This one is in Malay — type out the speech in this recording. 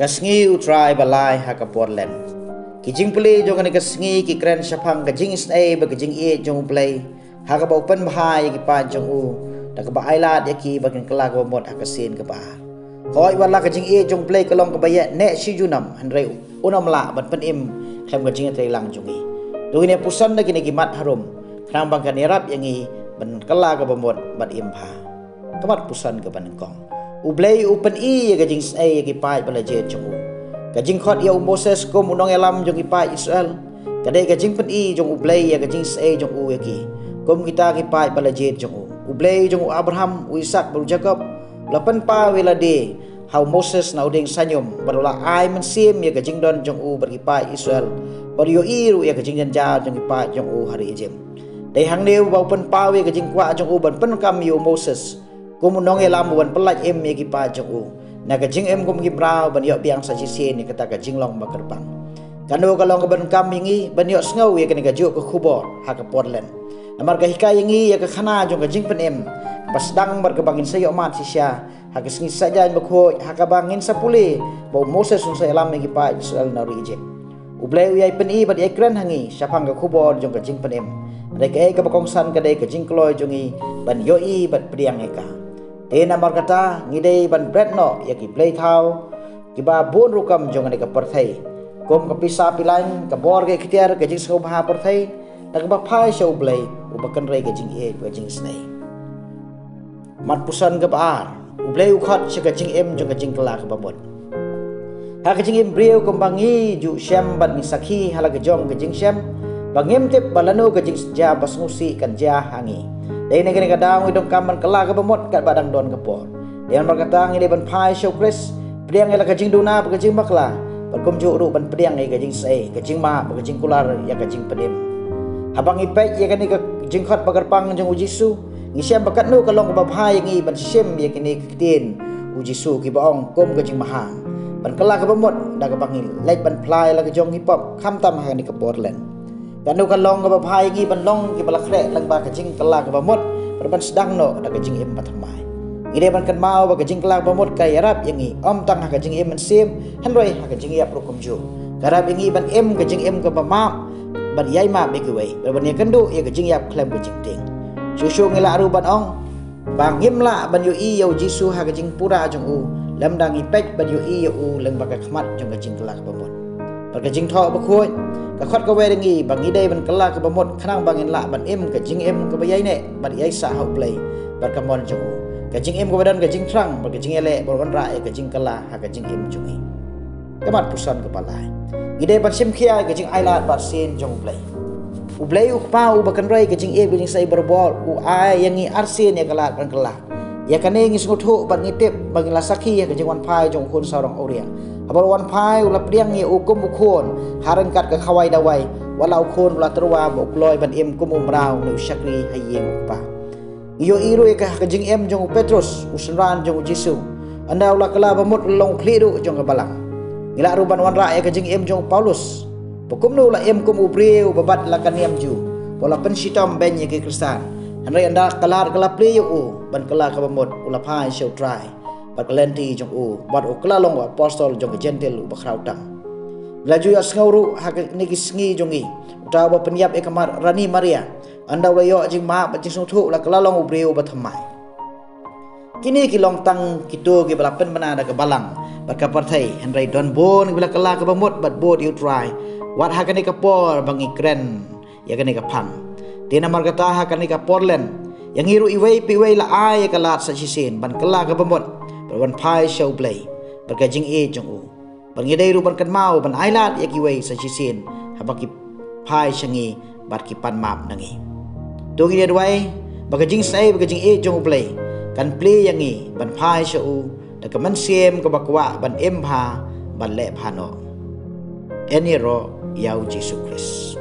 Kasngi utrai balai haka Portland. Kijing play jong ani kasngi ki kren sapang kajing isnai ba kajing e jong play haka ba open bahai ki pa jong u da ka ba ailat yaki bakin kelak ba mod haka sin ka ba. Hoi wala kajing e jong play kalong ka ba ya ne si junam hanrei unam la ban pen im khem kajing te lang jong i. Tu ini pusan da kini kimat harum. Krang bang kan irap yangi ban kelak ka ba mod bat im pha. Kamat pusan ka ban kong. Ublay upen i kajing ai ki pai bala je jong u kajing khot ya Moses kom unong elam jong ki pai Israel kadai kajing pen i jong ublay ya kajing ai jong u ki kom kita ki pai bala je jong u ublay jong Abraham u Ishak baru Jacob lapan pa wela de how Moses na uding sanyom barula ai men sim ya kajing don jong u ber ki pai Israel baru yo iru ya kajing janja jong ki pai jong u hari jem dai hang neu bau pen pa we kajing kwa jong u ban pen kam yo Moses kum nong elam wan pelaj em ye ki pa jong u na ka jing em kum ki brau ban yo biang sa si ni kata ka jing long ba kerbang kanu ka long ka ban kam yingi ban yo sngo ye ka ni ka ju ka khubo ha ka Portland amar ka hikai yingi ya ka khana jong ka jing pen em pas dang bar ka bangin sa yo mat si sya ha ka singi saja ba kho ha ka bangin sa puli bo Moses sun sa elam ye ki pa Israel na rije ublay yai pen i ba ye kren hangi sapang ka khubo jong ka jing pen em dai ka e ka bakong san ka dai ka jing kloy jong i ban yo i bat priang e ka Tena markata ngidei ban bread no ya ki play thau ki ba bon rukam jong ani ka parthai kom ka pisa pilain ka bor ke khitiar ka jing sob ha parthai tak ba phai show play u bakan rei ka jing e ka jing snai mat pusan ka bar u play u khat che ka jing em jong ka jing kala ka babot ha ka jing em breu kom bangi ju shem ban ni sakhi hala ka jong ka jing shem bangem tep balano ka jing ja basngusi kan ja hangi dai ne ka dang idong kaman kala ka bamot kat badang don ka por yang berkata ngi ban phai show chris priang ela ka jing duna ka jing makla berkum ju ru ban priang ka jing sai ka jing ma ka jing kular ya ka jing pedem habang ipek ya ka ni ka jing khat bagar pang jong ujisu ngi syam bakat nu ka long ka phai ngi ban syem ya kini kitin ujisu ki baong kom ka jing maha ban kala ka bamot da ka bangil lek ban phlai la ka jong hip hop kham tam ha ni ka Portland kanu kan long ka bhai gi ban long ki balak re lang ba ka jing kala ka bamot perban sedang no da ka jing em pathamai ide ban kan mau ba ka jing kala bamot ka yarap yangi om tang ha ka jing em man sim hanroi ha ka jing ya prokum ju garap yangi ban em ka jing em ka bama ban yai ma be ki wei ban ne kan du ya ka jing ya klem ka jing ting su ngila ru ban ong bang yim la ban yo i yo jisu ha ka jing pura jong u lam dang i pek ban yo i yo u lang ba ka khmat jong ka jing kala ka bamot par ka jing tho ba khoi ka khot ka we ngi bang idei ban kala ka bamot khnang bangin la ban em ka jing em ka bayai ne ban yai sa hau play bar ka mon jong ka jing em ka badan ka jing thrang bar ka jing ele bor ban ra ka jing kala ha ka jing em jong i ka mat pusan ka palai idei ban sim khia ka jing aila bar sin jong play u play u pa u bakan rai ka jing e bin sai bar bol u ai yangi arsin ya kala ban kala ya kane ngi sungut hu ban ngitep bangin la sakhi ka jing wan phai jong khun sarong auria abal wan phai ula priang ye ukum ukhon haran kat ka khawai dawai walau khon ula terwa bo kloi ban em kum umrau nu syakri hayeng pa iyo iru ka jing em jong Petrus usran jong Jisu anda ula kala bamut long klidu jong ka balang ngila ruban wan ra ka jing em jong Paulus pokum nu ula em kum ubreu babat la kaniam ju wala pensitam ben ye ki Kristan hanrai anda kalar kala play u ban kala ka bamut ula phai show try Parkalenti jong u bat u kala long apostol jong gentle u bakrau tang laju ya ngauru hak niki sngi jong i utawa ba penyap e kamar Rani Maria anda wa yo jing ma ba jing thu la kala long u breu ba thamai kini ki long tang kitu ki balapen mana da ka balang bat ka parthai hanrai don bon bila kala ka bamot bat bod you try wat hak ni ka por bangi kren ya ka ni ka phang tina markata hak ni ka Portland yang iru iwei pi wei la ai ka lat sa sisin ban kala ka bamot ban phai show play barka jing e jong u ban ngidei ru ban kan mau ban ailat ya ki wei sa chisin habaki phai changi bat ki pan map nangi to gi dwai barka jing sai barka jing e jong play kan play yangi ban phai show u da ka man siem ka bakwa ban em ha ban le phano eni ro yau Jesus Christ